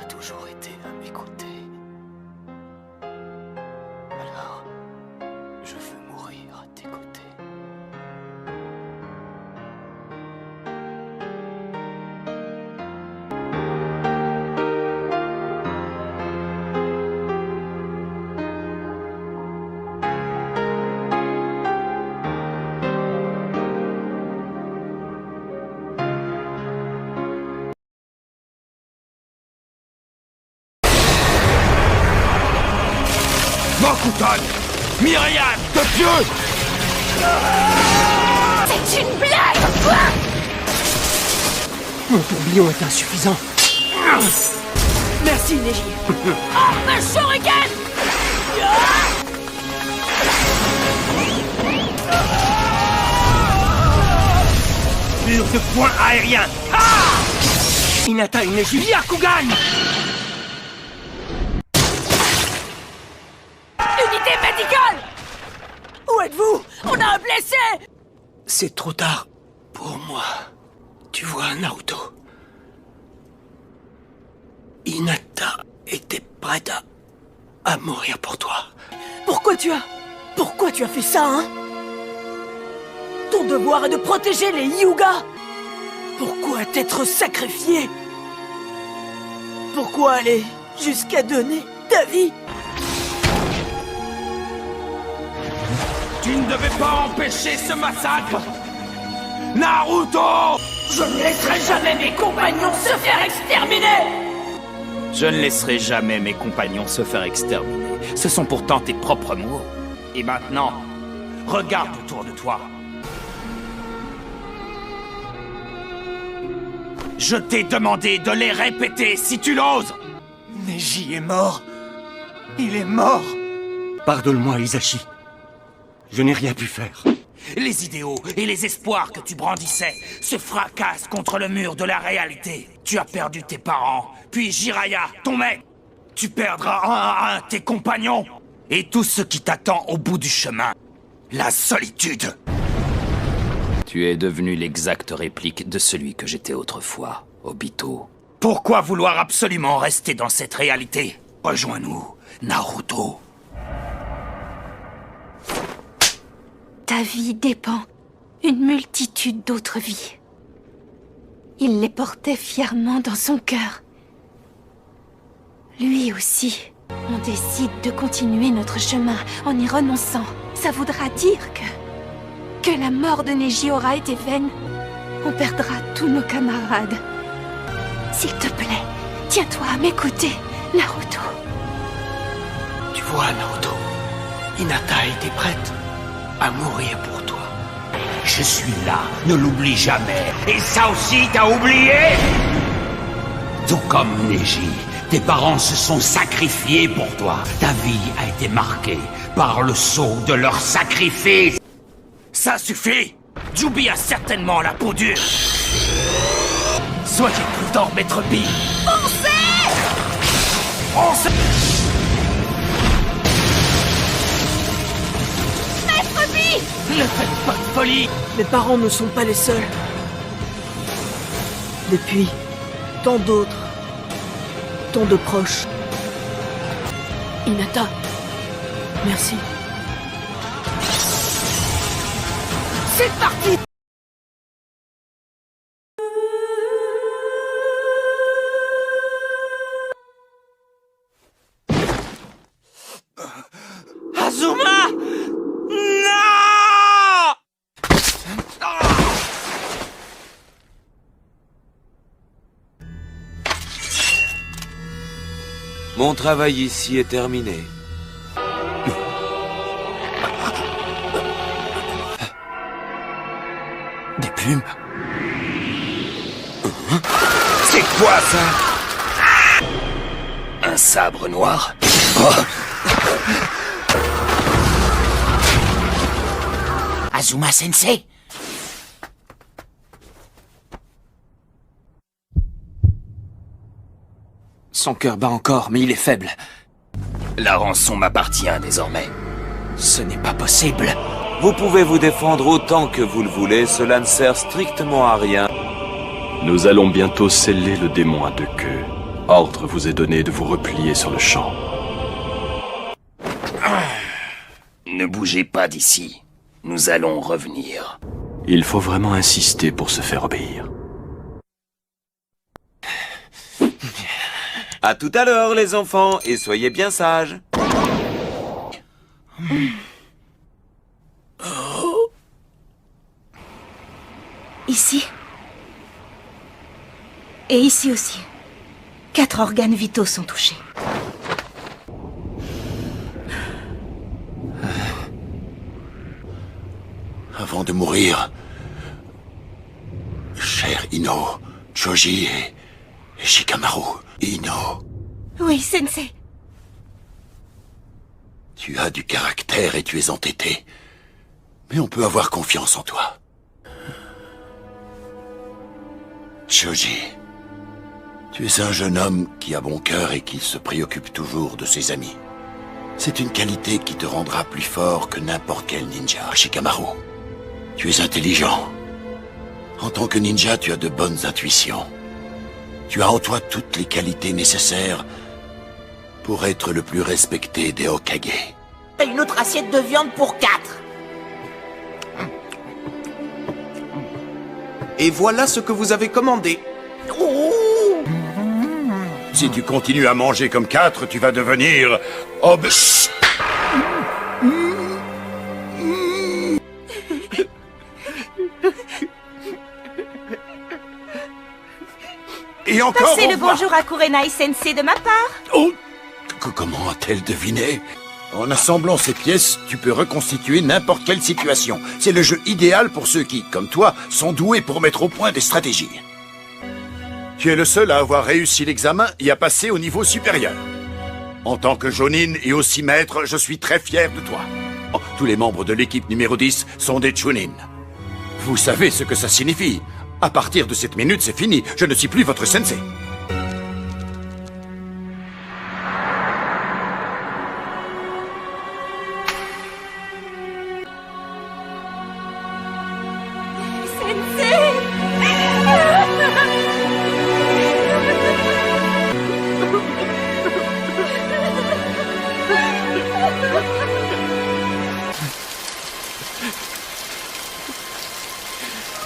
as toujours été à mes côtés. Alors, je veux mourir à tes côtés. Mokuton! Myriam de Dieu! C'est une blague, quoi! Mon tourbillon est insuffisant. Merci, Neji. Oh, ma shuriken! Mur de points aériens! Ah! Hinata et Neji. Byakugan! Unité médicale! Où êtes-vous? On a un blessé! C'est trop tard pour moi. Tu vois, Naruto. Hinata était prête à mourir pour toi. Pourquoi tu as fait ça, hein? Ton devoir est de protéger les Hyuga! Pourquoi t'être sacrifié? Pourquoi aller jusqu'à donner ta vie? Tu ne devais pas empêcher ce massacre! Naruto! Je ne laisserai jamais mes compagnons se faire exterminer! Je ne laisserai jamais mes compagnons se faire exterminer. Ce sont pourtant tes propres mots. Et maintenant, regarde autour de toi. Je t'ai demandé de les répéter si tu l'oses. Neji est mort. Il est mort. Pardonne-moi, Hisashi. Je n'ai rien pu faire. Les idéaux et les espoirs que tu brandissais se fracassent contre le mur de la réalité. Tu as perdu tes parents, puis Jiraiya, ton mec. Tu perdras un à un tes compagnons. Et tout ce qui t'attend au bout du chemin. La solitude. Tu es devenu l'exacte réplique de celui que j'étais autrefois, Obito. Pourquoi vouloir absolument rester dans cette réalité? Rejoins-nous, Naruto. Ta vie dépend une multitude d'autres vies. Il les portait fièrement dans son cœur. Lui aussi. On décide de continuer notre chemin en y renonçant. Ça voudra dire que la mort de Neji aura été vaine. On perdra tous nos camarades. S'il te plaît, tiens-toi à m'écouter, Naruto. Tu vois, Naruto, Hinata était prête à mourir pour toi. Je suis là, ne l'oublie jamais. Et ça aussi, t'as oublié? Tout comme Neji, tes parents se sont sacrifiés pour toi. Ta vie a été marquée par le sceau de leur sacrifice. Ça suffit! Jubi a certainement la peau dure. Soyez prudent, Maître B. Foncez! Maître B! Ne faites pas de folie! Mes parents ne sont pas les seuls. Depuis, tant d'autres, tant de proches. Hinata, merci. C'est parti! Azuma! Non! Mon travail ici est terminé. Des plumes? C'est quoi ça? Un sabre noir? Azuma Sensei! Son cœur bat encore, mais il est faible. La rançon m'appartient désormais. Ce n'est pas possible. Vous pouvez vous défendre autant que vous le voulez, cela ne sert strictement à rien. Nous allons bientôt sceller le démon à deux queues. Ordre vous est donné de vous replier sur le champ. Ne bougez pas d'ici. Nous allons revenir. Il faut vraiment insister pour se faire obéir. À tout à l'heure, les enfants, et soyez bien sages. Ici. Et ici aussi. 4 organes vitaux sont touchés. Avant de mourir, cher Ino, Choji et Shikamaru. Ino, Oui, Sensei. tu as du caractère et tu es entêté. Mais on peut avoir confiance en toi. Choji, tu es un jeune homme qui a bon cœur et qui se préoccupe toujours de ses amis. C'est une qualité qui te rendra plus fort que n'importe quel ninja. Shikamaru, tu es intelligent. En tant que ninja, tu as de bonnes intuitions. Tu as en toi toutes les qualités nécessaires pour être le plus respecté des Hokage. Une autre assiette de viande pour 4. Et voilà ce que vous avez commandé. Si tu continues à manger comme 4, tu vas devenir... obs. Et encore... Passez le bonjour à Kurenai Sensei de ma part. Oh, comment a-t-elle deviné? En assemblant ces pièces, tu peux reconstituer n'importe quelle situation. C'est le jeu idéal pour ceux qui, comme toi, sont doués pour mettre au point des stratégies. Tu es le seul à avoir réussi l'examen et à passer au niveau supérieur. En tant que Jonin et aussi maître, je suis très fier de toi. Oh, tous les membres de l'équipe numéro 10 sont des Chunin. Vous savez ce que ça signifie. À partir de cette minute, c'est fini. Je ne suis plus votre sensei.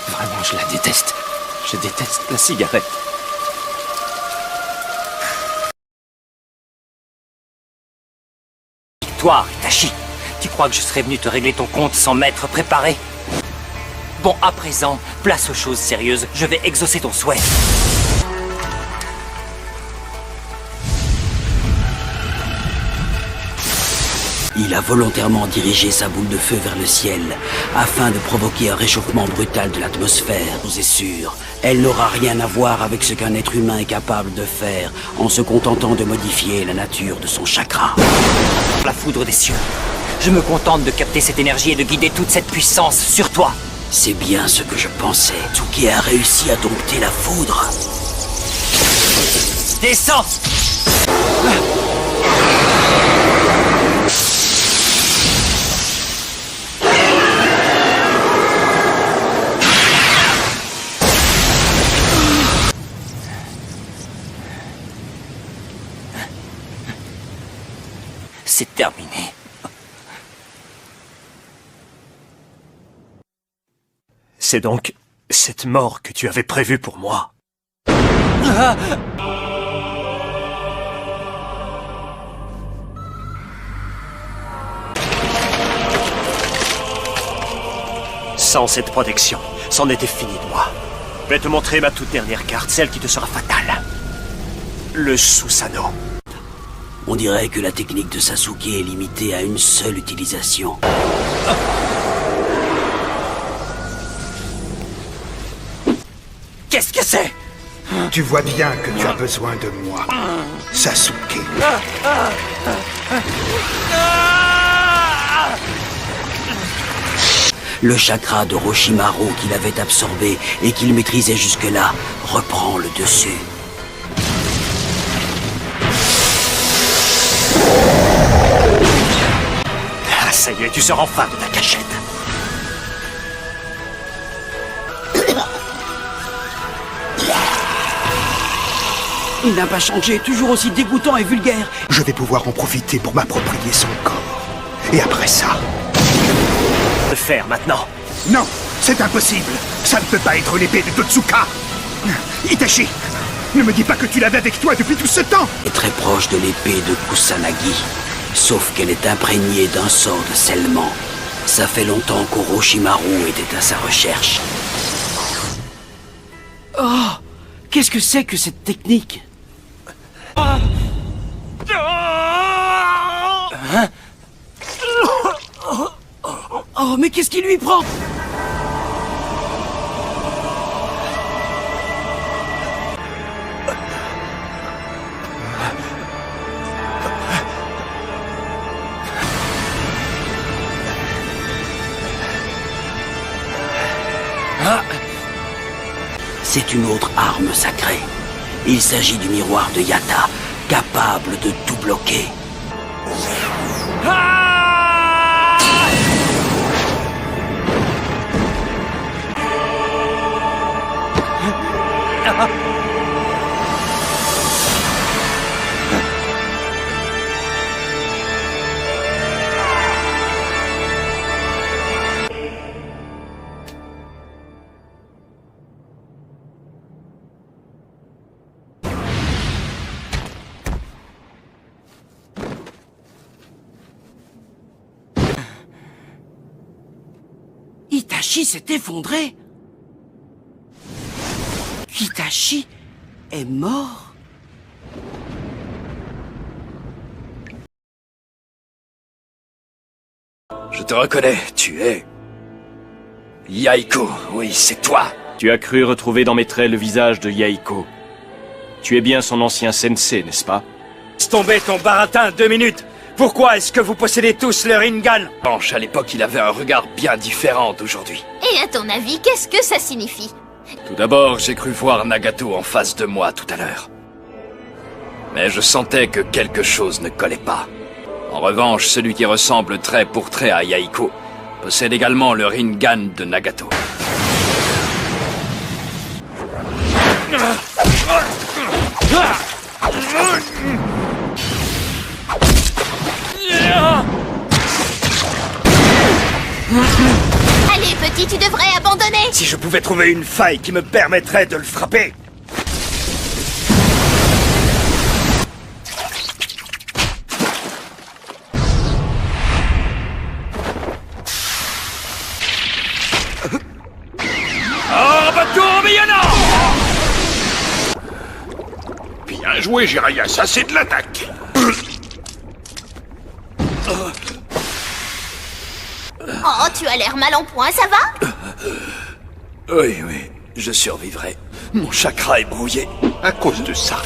Vraiment, je la déteste. Je déteste la cigarette. Toi, Itachi, tu crois que je serais venu te régler ton compte sans m'être préparé? Bon, à présent, place aux choses sérieuses. Je vais exaucer ton souhait. Il a volontairement dirigé sa boule de feu vers le ciel, afin de provoquer un réchauffement brutal de l'atmosphère. C'est sûr, elle n'aura rien à voir avec ce qu'un être humain est capable de faire, en se contentant de modifier la nature de son chakra. La foudre des cieux. Je me contente de capter cette énergie et de guider toute cette puissance sur toi. C'est bien ce que je pensais. Tsuki a réussi à dompter la foudre. Descends! C'est terminé. C'est donc cette mort que tu avais prévue pour moi. Sans cette protection, c'en était fini de moi. Je vais te montrer ma toute dernière carte, celle qui te sera fatale. Le Susanoo. On dirait que la technique de Sasuke est limitée à une seule utilisation. Qu'est-ce que c'est? Tu vois bien que tu as besoin de moi, Sasuke. Le chakra de Roshimaru qu'il avait absorbé et qu'il maîtrisait jusque-là reprend le dessus. Ah, ça y est, tu sors enfin de ta cachette. Il n'a pas changé, toujours aussi dégoûtant et vulgaire. Je vais pouvoir en profiter pour m'approprier son corps. Et après ça... Le faire maintenant. Non, c'est impossible. Ça ne peut pas être l'épée de Totsuka. Itachi, ne me dis pas que tu l'avais avec toi depuis tout ce temps. Est très proche de l'épée de Kusanagi. Sauf qu'elle est imprégnée d'un sort de scellement. Ça fait longtemps qu'Orochimaru était à sa recherche. Oh, qu'est-ce que c'est que cette technique? Hein? Oh, mais qu'est-ce qui lui prend? C'est une autre arme sacrée. Il s'agit du miroir de Yatta, capable de tout bloquer. Itachi s'est effondré. Itachi est mort. Je te reconnais, tu es... Yaiko, oui, c'est toi. Tu as cru retrouver dans mes traits le visage de Yaiko. Tu es bien son ancien sensei, n'est-ce pas? Laisse tomber ton baratin, 2 minutes. Pourquoi est-ce que vous possédez tous le Rinnegan? Planche, à l'époque, il avait un regard bien différent d'aujourd'hui. Et à ton avis, qu'est-ce que ça signifie? Tout d'abord, j'ai cru voir Nagato en face de moi tout à l'heure. Mais je sentais que quelque chose ne collait pas. En revanche, celui qui ressemble trait pour trait à Yaiko possède également le Rinnegan de Nagato. Allez, petit, tu devrais abandonner. Si je pouvais trouver une faille qui me permettrait de le frapper. Oh, bateau tourbillonnant! Bien joué, Jiraiya, ça c'est de l'attaque. Oh, tu as l'air mal en point, ça va? Oui, je survivrai. Mon chakra est brouillé. À cause de ça.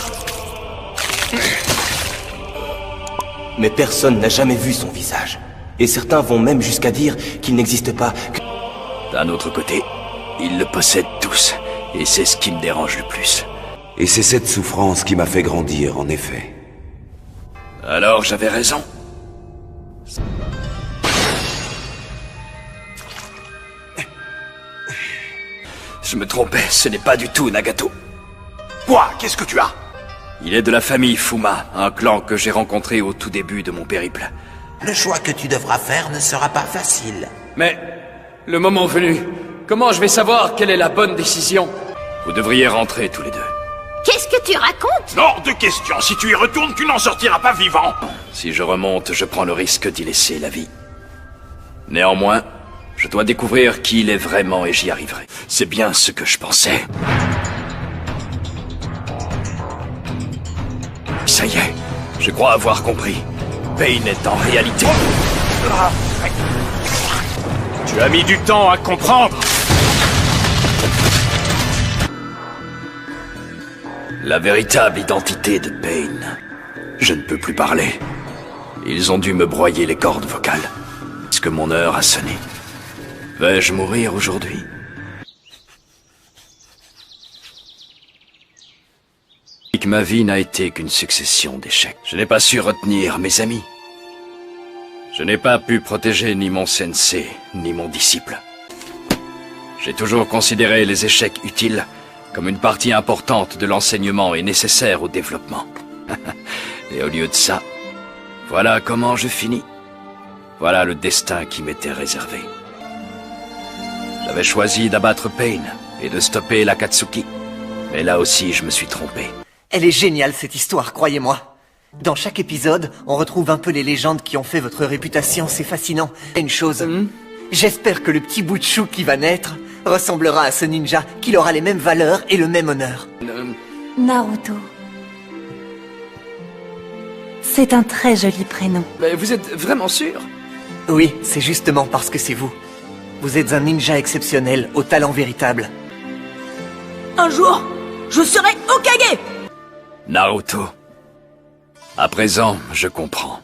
Mais personne n'a jamais vu son visage. Et certains vont même jusqu'à dire qu'il n'existe pas que... D'un autre côté, ils le possèdent tous. Et c'est ce qui me dérange le plus. Et c'est cette souffrance qui m'a fait grandir, en effet. Alors j'avais raison. Je me trompais, ce n'est pas du tout Nagato. Quoi? Qu'est-ce que tu as? Il est de la famille Fuma, un clan que j'ai rencontré au tout début de mon périple. Le choix que tu devras faire ne sera pas facile. Mais, le moment venu, comment je vais savoir quelle est la bonne décision? Vous devriez rentrer tous les deux. Qu'est-ce que tu racontes? Hors de question, si tu y retournes, tu n'en sortiras pas vivant. Si je remonte, je prends le risque d'y laisser la vie. Néanmoins, je dois découvrir qui il est vraiment et j'y arriverai. C'est bien ce que je pensais. Ça y est, je crois avoir compris. Pain est en réalité... Tu as mis du temps à comprendre. La véritable identité de Pain. Je ne peux plus parler. Ils ont dû me broyer les cordes vocales. Est-ce que mon heure a sonné? Vais-je mourir aujourd'hui? Ma vie n'a été qu'une succession d'échecs. Je n'ai pas su retenir mes amis. Je n'ai pas pu protéger ni mon sensei, ni mon disciple. J'ai toujours considéré les échecs utiles, comme une partie importante de l'enseignement est nécessaire au développement. Et au lieu de ça, voilà comment je finis. Voilà le destin qui m'était réservé. J'avais choisi d'abattre Pain et de stopper l'Akatsuki. Mais là aussi, je me suis trompé. Elle est géniale cette histoire, croyez-moi. Dans chaque épisode, on retrouve un peu les légendes qui ont fait votre réputation, c'est fascinant. Une chose, j'espère que le petit bout de chou qui va naître ressemblera à ce ninja, qu'il aura les mêmes valeurs et le même honneur. Naruto. C'est un très joli prénom. Mais vous êtes vraiment sûr? Oui, c'est justement parce que c'est vous. Vous êtes un ninja exceptionnel, au talent véritable. Un jour, je serai Hokage! Naruto. À présent, je comprends.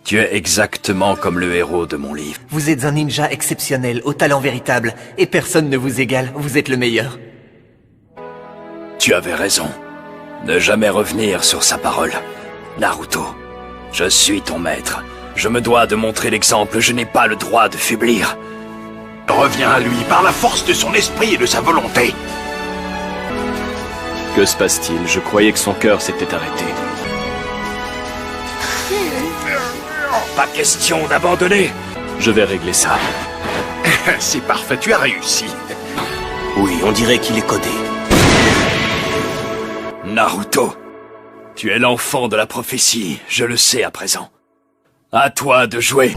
Tu es exactement comme le héros de mon livre. Vous êtes un ninja exceptionnel, au talent véritable, et personne ne vous égale, vous êtes le meilleur. Tu avais raison. Ne jamais revenir sur sa parole. Naruto, je suis ton maître. Je me dois de montrer l'exemple, je n'ai pas le droit de faiblir. Reviens à lui par la force de son esprit et de sa volonté. Que se passe-t-il? Je croyais que son cœur s'était arrêté. Pas question d'abandonner. Je vais régler ça. C'est parfait, tu as réussi. Oui, on dirait qu'il est codé. Naruto, tu es l'enfant de la prophétie, je le sais à présent. À toi de jouer.